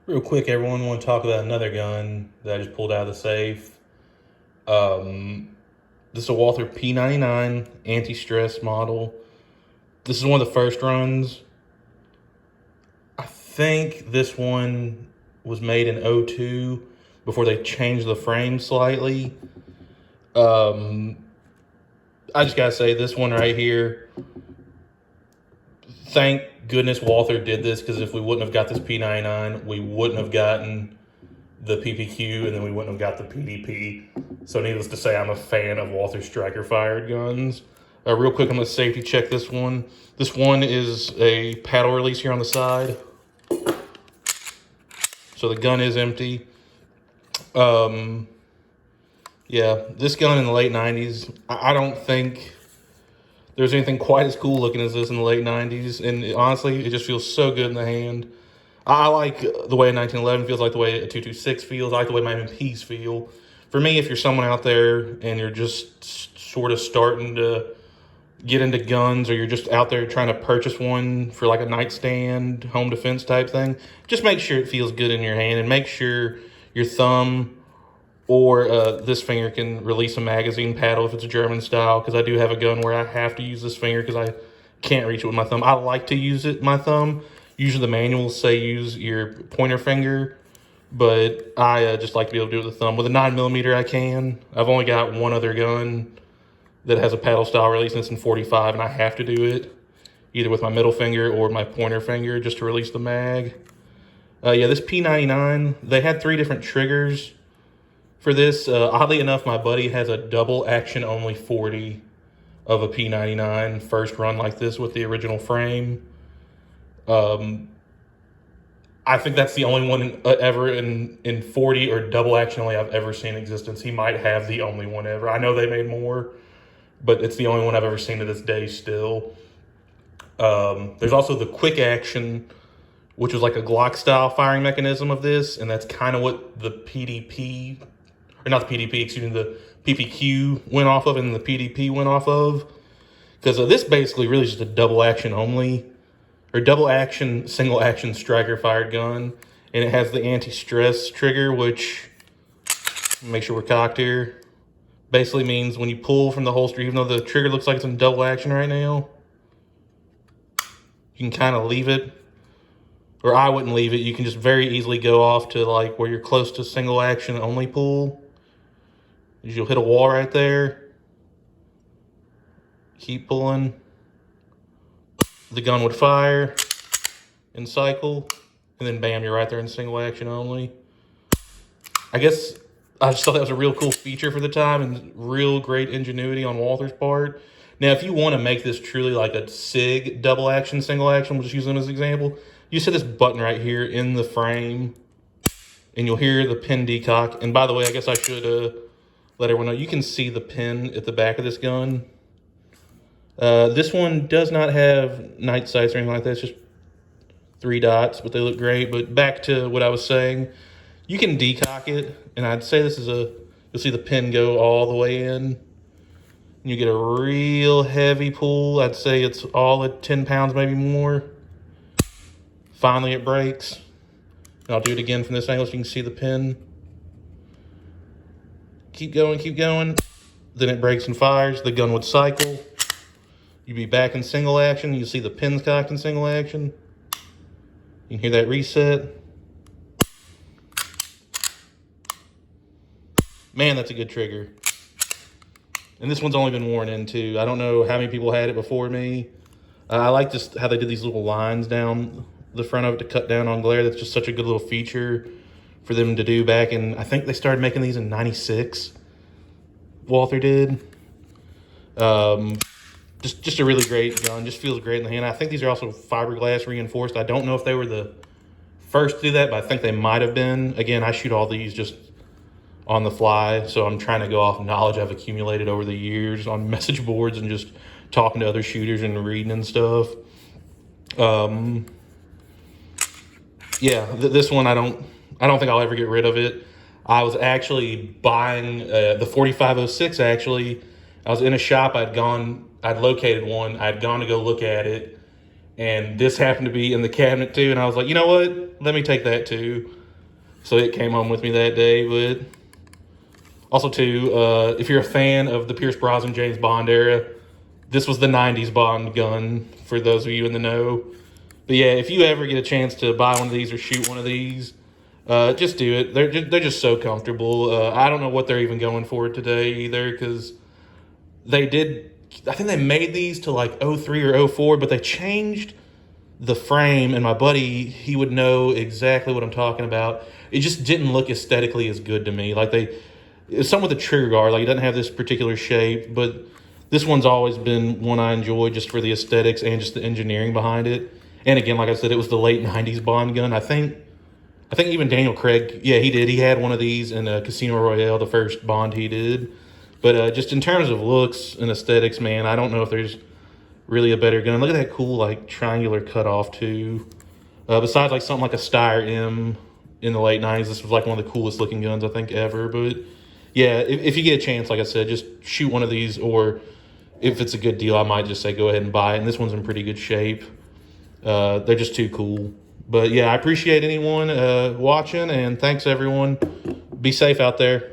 Real quick, everyone, want to talk about another gun that I just pulled out of the safe. This is a Walther P99 anti-stress model. This is one of the first runs. I think this one was made in '02 before they changed the frame slightly. I just gotta say, this one right here, thank goodness Walther did this, because if we wouldn't have got this P99, we wouldn't have gotten the PPQ, and then we wouldn't have got the PDP. So needless to say, I'm a fan of Walther striker fired guns. Real quick, I'm going to safety check this one. This one is a paddle release here on the side. So the gun is empty. Yeah, this gun in the late 90s, I don't think there's anything quite as cool looking as this in the late 90s. And honestly, it just feels so good in the hand. I like the way a 1911 feels, like the way a 226 feels, I like the way my MPs feel. For me, if you're someone out there and you're just sort of starting to get into guns, or you're just out there trying to purchase one for like a nightstand, home defense type thing, just make sure it feels good in your hand, and make sure your thumb or this finger can release a magazine paddle if it's a German style, because I do have a gun where I have to use this finger because I can't reach it with my thumb. I like to use it my thumb. Usually the manuals say use your pointer finger, but I just like to be able to do it with the thumb. With a 9mm, I can. I've only got one other gun that has a paddle style release, and it's in 45, and I have to do it either with my middle finger or my pointer finger just to release the mag. Yeah, this P99, they had 3 different triggers for this. Oddly enough, my buddy has a double action only 40 of a P99 first run like this with the original frame. I think that's the only one ever in 40 or double action only I've ever seen in existence. He might have the only one ever. I know they made more, but it's the only one I've ever seen to this day still. There's also the quick action, which was like a Glock style firing mechanism of this, and that's kind of what the PDP, or not the PDP, excuse me, the PPQ went off of, and the PDP went off of. Because this basically really is just a double action only, or double action, single action striker fired gun. And it has the anti-stress trigger, which, make sure we're cocked here, basically means when you pull from the holster, even though the trigger looks like it's in double action right now, you can kind of leave it, or I wouldn't leave it. You can just very easily go off to like where you're close to single action only pull. You'll hit a wall right there. Keep pulling. The gun would fire and cycle, and then bam, you're right there in single action only. I guess I just thought that was a real cool feature for the time, and real great ingenuity on Walther's part. Now, if you want to make this truly like a SIG double action, single action, we'll just use them as an example. You just hit this button right here in the frame, and you'll hear the pin decock. And by the way, I guess I should let everyone know, you can see the pin at the back of this gun. This one does not have night sights or anything like that. It's just 3 dots, but they look great. But back to what I was saying, you can decock it, and I'd say this is you'll see the pin go all the way in. And you get a real heavy pull. I'd say it's all at 10 pounds, maybe more. Finally, it breaks. And I'll do it again from this angle so you can see the pin. Keep going, keep going. Then it breaks and fires. The gun would cycle. You'd be back in single action. You see the pins cocked in single action. You can hear that reset. Man, that's a good trigger. And this one's only been worn in too. I don't know how many people had it before me. I like just how they did these little lines down the front of it to cut down on glare. That's just such a good little feature for them to do back in, I think they started making these in '96. Walther did. Just a really great gun. Just feels great in the hand. I think these are also fiberglass reinforced. I don't know if they were the first to do that, but I think they might have been. Again, I shoot all these just on the fly, so I'm trying to go off knowledge I've accumulated over the years on message boards and just talking to other shooters and reading and stuff. Yeah, this one I don't think I'll ever get rid of it. I was actually buying the 4506 actually. I was in a shop, I'd located one, I'd gone to go look at it, And this happened to be in the cabinet too. And I was like, you know what? Let me take that too. So it came home with me that day. But also too, if you're a fan of the Pierce Brosnan James Bond era, this was the 90s Bond gun for those of you in the know. But yeah, if you ever get a chance to buy one of these or shoot one of these, just do it. They're just so comfortable. I don't know what they're even going for today either, because they did, I think they made these to like 03 or 04, but they changed the frame, and my buddy, he would know exactly what I'm talking about. It just didn't look aesthetically as good to me. Like it's something with the trigger guard, like it doesn't have this particular shape, but this one's always been one I enjoy just for the aesthetics and just the engineering behind it. And again, like I said, it was the late 90s Bond gun. I think even Daniel Craig, yeah, he did. He had one of these in Casino Royale, the first Bond he did. But just in terms of looks and aesthetics, man, I don't know if there's really a better gun. Look at that cool, like, triangular cutoff, too. Besides, like, something like a Steyr M in the late 90s, this was, like, one of the coolest looking guns, I think, ever. But, yeah, if you get a chance, like I said, just shoot one of these. Or if it's a good deal, I might just say go ahead and buy it. And this one's in pretty good shape. They're just too cool. But, yeah, I appreciate anyone watching. And thanks, everyone. Be safe out there.